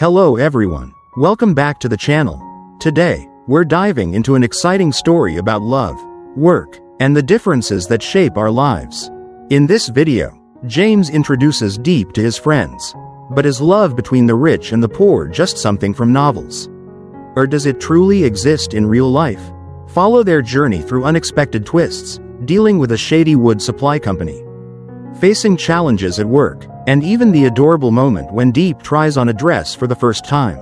Hello everyone. Welcome back to the channel. Today, we're diving into an exciting story about love, work, and the differences that shape our lives. In this video, James introduces Diep to his friends. But is love between the rich and the poor just something from novels? Or does it truly exist in real life? Follow their journey through unexpected twists, dealing with a shady wood supply company, facing challenges at work, and even the adorable moment when Diep tries on a dress for the first time.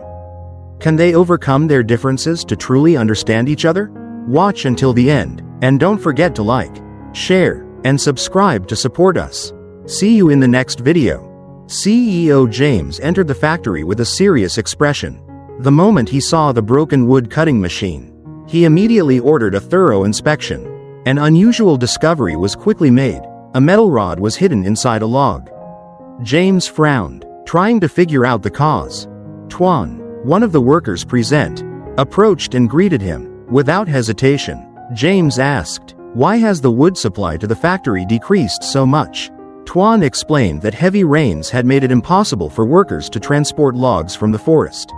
Can they overcome their differences to truly understand each other? Watch until the end, and don't forget to like, share, and subscribe to support us. See you in the next video. CEO James entered the factory with a serious expression. The moment he saw the broken wood cutting machine, he immediately ordered a thorough inspection. An unusual discovery was quickly made. A metal rod was hidden inside a log. James frowned, trying to figure out the cause. Tuan, one of the workers present, approached and greeted him. Without hesitation, James asked, "Why has the wood supply to the factory decreased so much?" Tuan explained that heavy rains had made it impossible for workers to transport logs from the forest.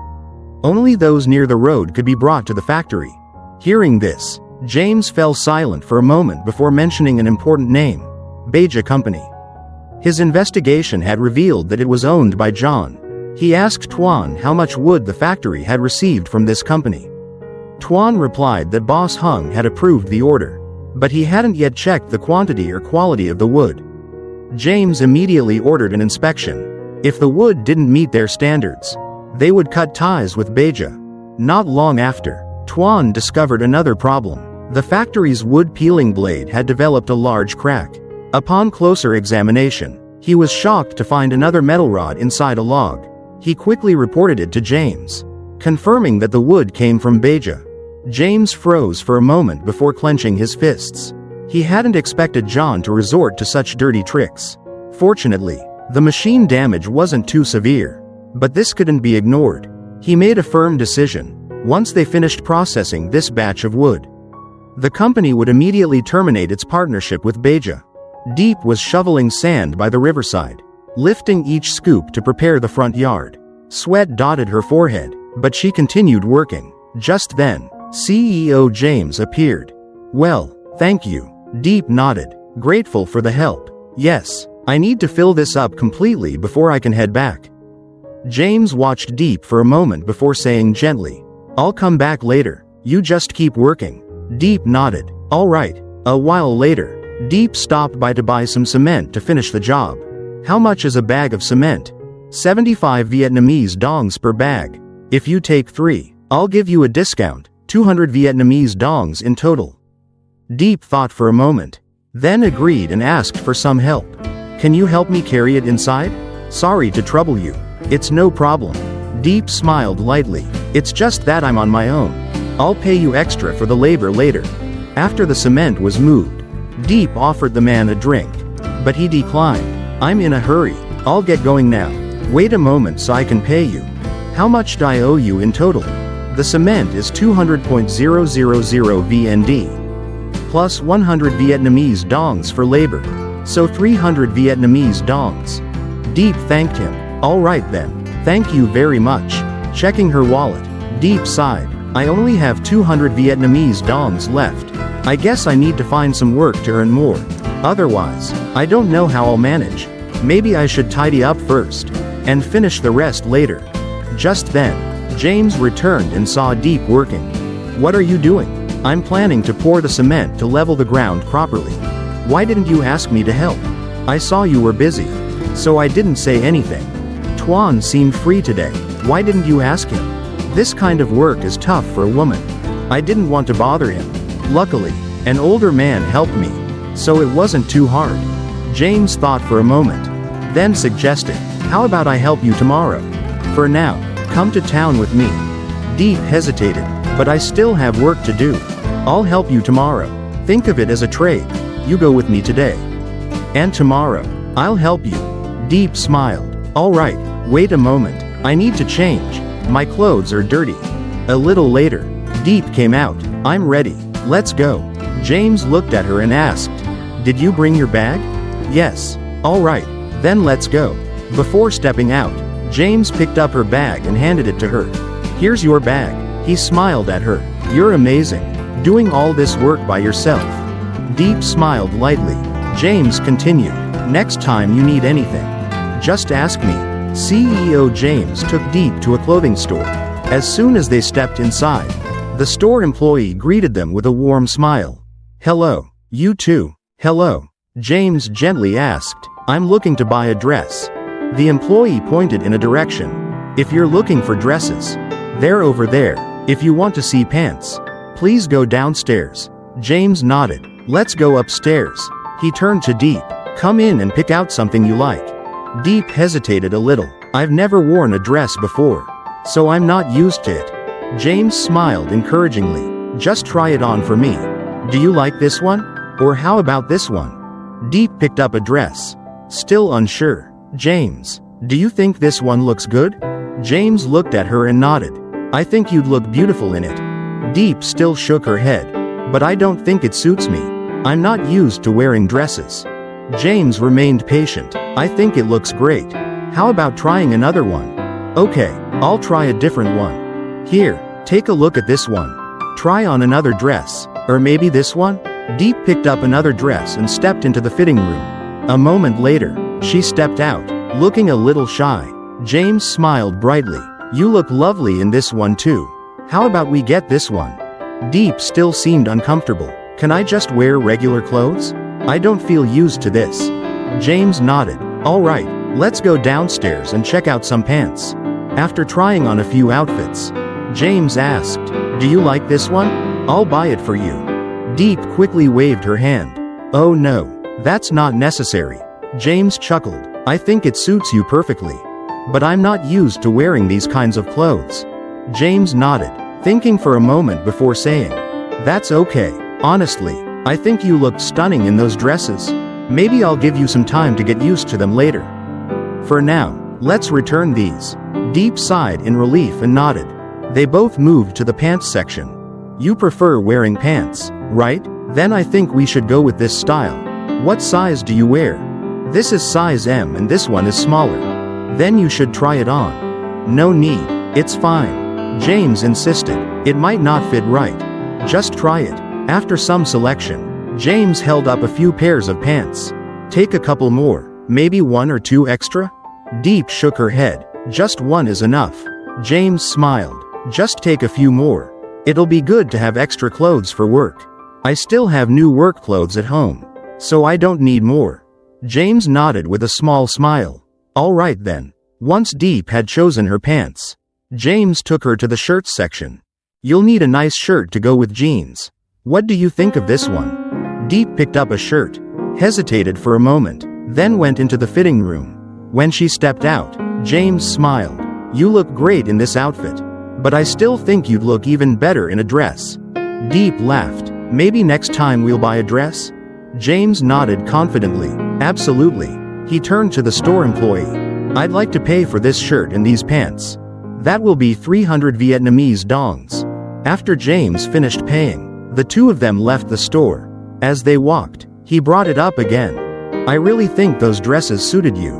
Only those near the road could be brought to the factory. Hearing this, James fell silent for a moment before mentioning an important name: Diep Company. His investigation had revealed that it was owned by John. He asked Tuan how much wood the factory had received from this company. Tuan replied that Boss Hung had approved the order, but he hadn't yet checked the quantity or quality of the wood. James immediately ordered an inspection. If the wood didn't meet their standards, they would cut ties with Diep. Not long after, Tuan discovered another problem. The factory's wood peeling blade had developed a large crack. Upon closer examination, he was shocked to find another metal rod inside a log. He quickly reported it to James, confirming that the wood came from Diep. James froze for a moment before clenching his fists. He hadn't expected John to resort to such dirty tricks. Fortunately, the machine damage wasn't too severe, but this couldn't be ignored. He made a firm decision. Once they finished processing this batch of wood, the company would immediately terminate its partnership with Diep. Diep was shoveling sand by the riverside, lifting each scoop to prepare the front yard. Sweat dotted her forehead, but she continued working. Just then, CEO James appeared. "Well, thank you." Diep nodded, grateful for the help. "Yes, I need to fill this up completely before I can head back." James watched Diep for a moment before saying gently, "I'll come back later. You just keep working." Diep nodded. "All right." A while later, Diep stopped by to buy some cement to finish the job. "How much is a bag of cement?" 75 Vietnamese dongs per bag. "If you take 3, I'll give you a discount, 200 Vietnamese dongs in total." Diep thought for a moment, then agreed and asked for some help. "Can you help me carry it inside?" "Sorry to trouble you." "It's no problem." Diep smiled lightly. "It's just that I'm on my own. I'll pay you extra for the labor later." After the cement was moved, Diep offered the man a drink, but he declined. "I'm in a hurry. I'll get going now." "Wait a moment so I can pay you." "How much do I owe you in total?" "The cement is 200.000 VND, plus 100 Vietnamese dongs for labor, so 300 Vietnamese dongs." Diep thanked him. "All right then. Thank you very much." Checking her wallet, Diep sighed. "I only have 200 Vietnamese dongs left. I guess I need to find some work to earn more. Otherwise, I don't know how I'll manage. Maybe I should tidy up first, and finish the rest later." Just then, James returned and saw Diep working. "What are you doing?" "I'm planning to pour the cement to level the ground properly." "Why didn't you ask me to help?" "I saw you were busy, so I didn't say anything." "Tuan seemed free today. Why didn't you ask him?" "This kind of work is tough for a woman. I didn't want to bother him. Luckily, an older man helped me, so it wasn't too hard." James thought for a moment, then suggested, "How about I help you tomorrow? For now, come to town with me." Diep hesitated, "But I still have work to do." "I'll help you tomorrow. Think of it as a trade. You go with me today, and tomorrow, I'll help you." Diep smiled. "All right, wait a moment. I need to change. My clothes are dirty." A little later, Diep came out. "I'm ready. Let's go." James looked at her and asked, "Did you bring your bag?" "Yes." "All right, then let's go." Before stepping out, James picked up her bag and handed it to her. "Here's your bag." He smiled at her. "You're amazing. Doing all this work by yourself." Diep smiled lightly. James continued. "Next time you need anything, just ask me." CEO James took Diep to a clothing store. As soon as they stepped inside, the store employee greeted them with a warm smile. "Hello. You too." "Hello," James gently asked. "I'm looking to buy a dress." The employee pointed in a direction. "If you're looking for dresses, they're over there. If you want to see pants, please go downstairs." James nodded. "Let's go upstairs." He turned to Diep. "Come in and pick out something you like." Diep hesitated a little. "I've never worn a dress before, so I'm not used to it." James smiled encouragingly. "Just try it on for me. Do you like this one? Or how about this one?" Diep picked up a dress. Still unsure. "James, do you think this one looks good?" James looked at her and nodded. "I think you'd look beautiful in it." Diep still shook her head. "But I don't think it suits me. I'm not used to wearing dresses." James remained patient. "I think it looks great. How about trying another one?" "Okay, I'll try a different one. Here, take a look at this one. Try on another dress. Or maybe this one?" Diep picked up another dress and stepped into the fitting room. A moment later, she stepped out, looking a little shy. James smiled brightly. "You look lovely in this one too. How about we get this one?" Diep still seemed uncomfortable. "Can I just wear regular clothes? I don't feel used to this." James nodded. "All right, let's go downstairs and check out some pants." After trying on a few outfits, James asked, "Do you like this one? I'll buy it for you." Diep quickly waved her hand. "Oh no, that's not necessary." James chuckled. "I think it suits you perfectly. But I'm not used to wearing these kinds of clothes." James nodded, thinking for a moment before saying, "That's okay. Honestly, I think you looked stunning in those dresses. Maybe I'll give you some time to get used to them later. For now, let's return these." Diep sighed in relief and nodded. They both moved to the pants section. "You prefer wearing pants, right? Then I think we should go with this style. What size do you wear?" "This is size M and this one is smaller." "Then you should try it on." "No need, it's fine," James insisted. "It might not fit right. Just try it." After some selection, James held up a few pairs of pants. "Take a couple more, maybe one or two extra?" Diep shook her head. "Just one is enough." James smiled. "Just take a few more. It'll be good to have extra clothes for work. I still have new work clothes at home, so I don't need more." James nodded with a small smile. "All right then." Once Diep had chosen her pants, James took her to the shirts section. "You'll need a nice shirt to go with jeans. What do you think of this one?" Diep picked up a shirt, hesitated for a moment, then went into the fitting room. When she stepped out, James smiled. "You look great in this outfit. But I still think you'd look even better in a dress." Diep laughed. "Maybe next time we'll buy a dress?" James nodded confidently. "Absolutely." He turned to the store employee. "I'd like to pay for this shirt and these pants. That will be 300 Vietnamese dongs." After James finished paying, the two of them left the store. As they walked, he brought it up again. "I really think those dresses suited you."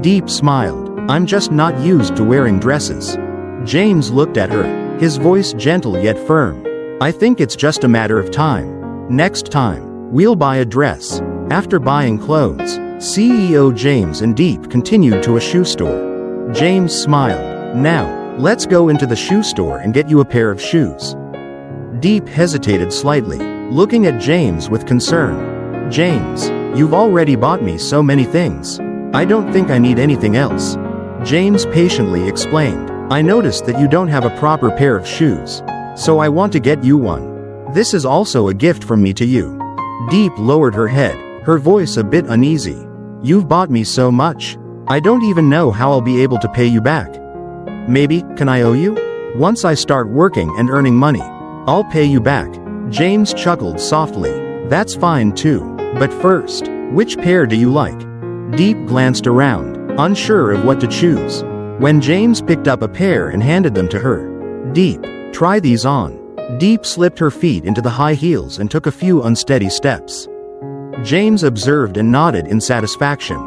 Diep smiled. "I'm just not used to wearing dresses." James looked at her, his voice gentle yet firm. "I think it's just a matter of time. Next time, we'll buy a dress." After buying clothes, CEO James and Diep continued to a shoe store. James smiled. "Now, let's go into the shoe store and get you a pair of shoes." Diep hesitated slightly, looking at James with concern. "James, you've already bought me so many things. I don't think I need anything else." James patiently explained. "I noticed that you don't have a proper pair of shoes, so I want to get you one. This is also a gift from me to you." Diep lowered her head, her voice a bit uneasy. "You've bought me so much. I don't even know how I'll be able to pay you back. Maybe, can I owe you? Once I start working and earning money, I'll pay you back." James chuckled softly. "That's fine too. But first, which pair do you like?" Diep glanced around, unsure of what to choose. When James picked up a pair and handed them to her, "Diep, try these on." Diep slipped her feet into the high heels and took a few unsteady steps. James observed and nodded in satisfaction.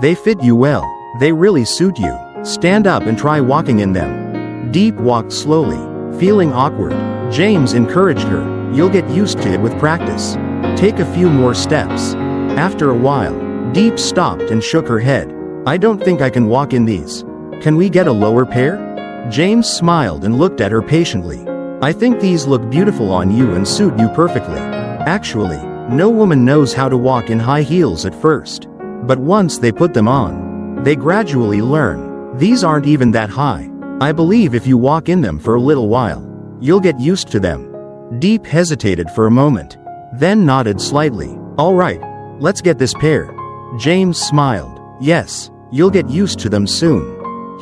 "They fit you well. They really suit you." Stand up and try walking in them." Diep walked slowly, feeling awkward. James encouraged her. "You'll get used to it with practice. Take a few more steps." After a while, Diep stopped and shook her head. "I don't think I can walk in these. Can we get a lower pair?" James smiled and looked at her patiently. "I think these look beautiful on you and suit you perfectly. Actually, no woman knows how to walk in high heels at first. But once they put them on, they gradually learn. These aren't even that high. I believe if you walk in them for a little while, you'll get used to them." Diep hesitated for a moment, then nodded slightly. "All right, let's get this pair." James smiled. "Yes, you'll get used to them soon."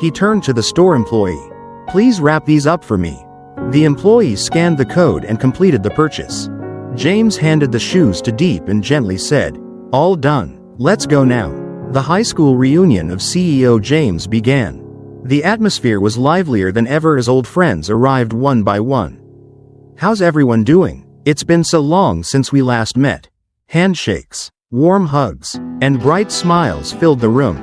He turned to the store employee. "Please wrap these up for me." The employee scanned the code and completed the purchase. James handed the shoes to Diep and gently said, "All done. Let's go now." The high school reunion of CEO James began. The atmosphere was livelier than ever as old friends arrived one by one. "How's everyone doing? It's been so long since we last met." Handshakes, warm hugs, and bright smiles filled the room.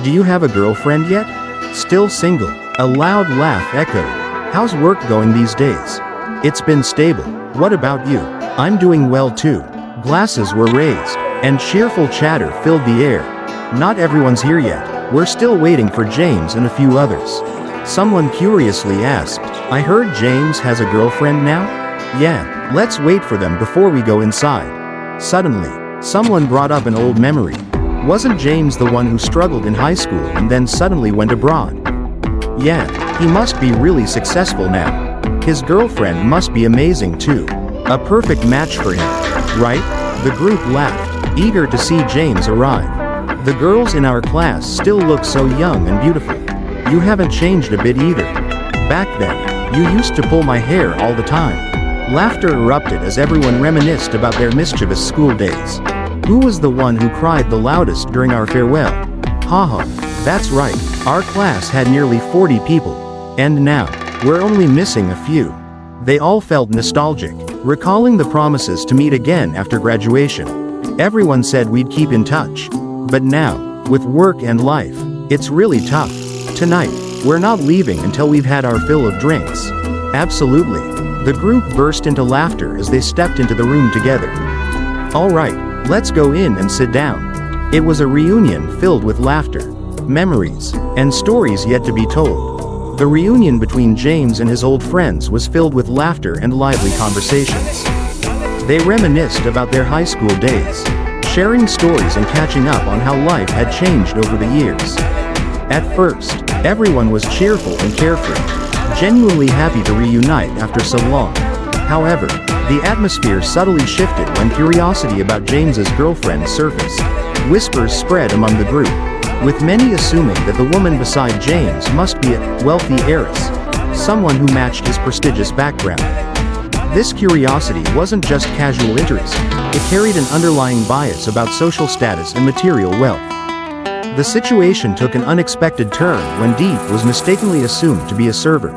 "Do you have a girlfriend yet?" "Still single." A loud laugh echoed. "How's work going these days?" "It's been stable. What about you?" "I'm doing well too." Glasses were raised, and cheerful chatter filled the air. "Not everyone's here yet. We're still waiting for James and a few others." Someone curiously asked, "I heard James has a girlfriend now?" "Yeah, let's wait for them before we go inside." Suddenly, someone brought up an old memory. Wasn't James the one who struggled in high school and then suddenly went abroad? Yeah, he must be really successful now. His girlfriend must be amazing too. A perfect match for him, right? The group laughed, eager to see James arrive. "The girls in our class still look so young and beautiful. You haven't changed a bit either. Back then, you used to pull my hair all the time." Laughter erupted as everyone reminisced about their mischievous school days. "Who was the one who cried the loudest during our farewell?" "Haha, that's right, our class had nearly 40 people. And now, we're only missing a few." They all felt nostalgic, recalling the promises to meet again after graduation. Everyone said we'd keep in touch. But now, with work and life, it's really tough. Tonight, we're not leaving until we've had our fill of drinks. Absolutely. The group burst into laughter as they stepped into the room together. "All right, let's go in and sit down." It was a reunion filled with laughter, memories, and stories yet to be told. The reunion between James and his old friends was filled with laughter and lively conversations. They reminisced about their high school days, sharing stories and catching up on how life had changed over the years. At first, everyone was cheerful and carefree, genuinely happy to reunite after so long. However, the atmosphere subtly shifted when curiosity about James's girlfriend surfaced. Whispers spread among the group, with many assuming that the woman beside James must be a wealthy heiress, someone who matched his prestigious background. This curiosity wasn't just casual interest, it carried an underlying bias about social status and material wealth. The situation took an unexpected turn when Diep was mistakenly assumed to be a server.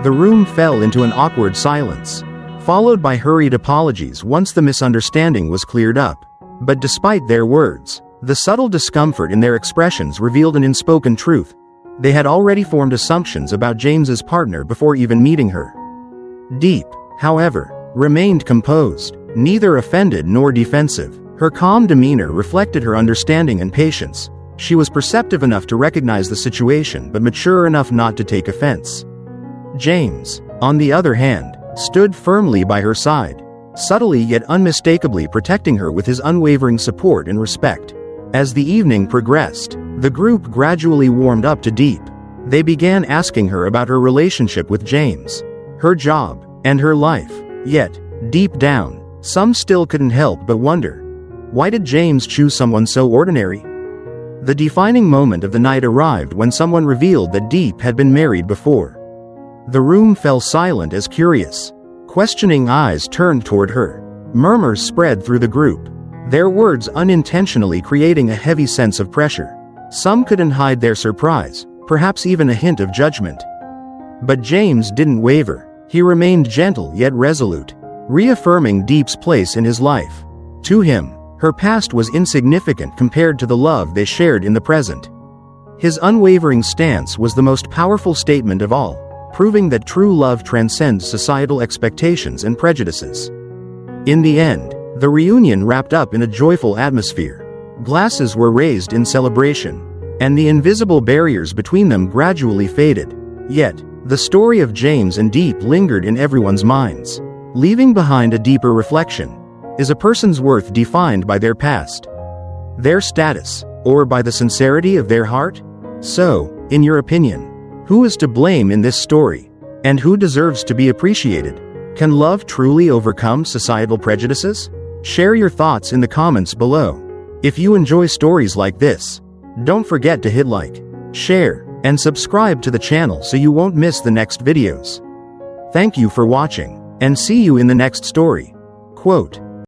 The room fell into an awkward silence, followed by hurried apologies once the misunderstanding was cleared up. But despite their words, the subtle discomfort in their expressions revealed an unspoken truth. They had already formed assumptions about James's partner before even meeting her. Diep, however, remained composed, neither offended nor defensive. Her calm demeanor reflected her understanding and patience. She was perceptive enough to recognize the situation but mature enough not to take offense. James, on the other hand, stood firmly by her side, subtly yet unmistakably protecting her with his unwavering support and respect. As the evening progressed, the group gradually warmed up to Diep. They began asking her about her relationship with James, her job, and her life. Yet, deep down, some still couldn't help but wonder, why did James choose someone so ordinary? The defining moment of the night arrived when someone revealed that Diep had been married before. The room fell silent as curious, questioning eyes turned toward her. Murmurs spread through the group, their words unintentionally creating a heavy sense of pressure. Some couldn't hide their surprise, perhaps even a hint of judgment. But James didn't waver. He remained gentle yet resolute, reaffirming Diep's place in his life. To him, her past was insignificant compared to the love they shared in the present. His unwavering stance was the most powerful statement of all, proving that true love transcends societal expectations and prejudices. In the end, the reunion wrapped up in a joyful atmosphere. Glasses were raised in celebration, and the invisible barriers between them gradually faded. Yet, the story of James and Diep lingered in everyone's minds. Leaving behind a deeper reflection: is a person's worth defined by their past, their status, or by the sincerity of their heart? So, in your opinion, who is to blame in this story? And who deserves to be appreciated? Can love truly overcome societal prejudices? Share your thoughts in the comments below. If you enjoy stories like this, don't forget to hit like, share, and subscribe to the channel so you won't miss the next videos. Thank you for watching, and see you in the next story. Quote.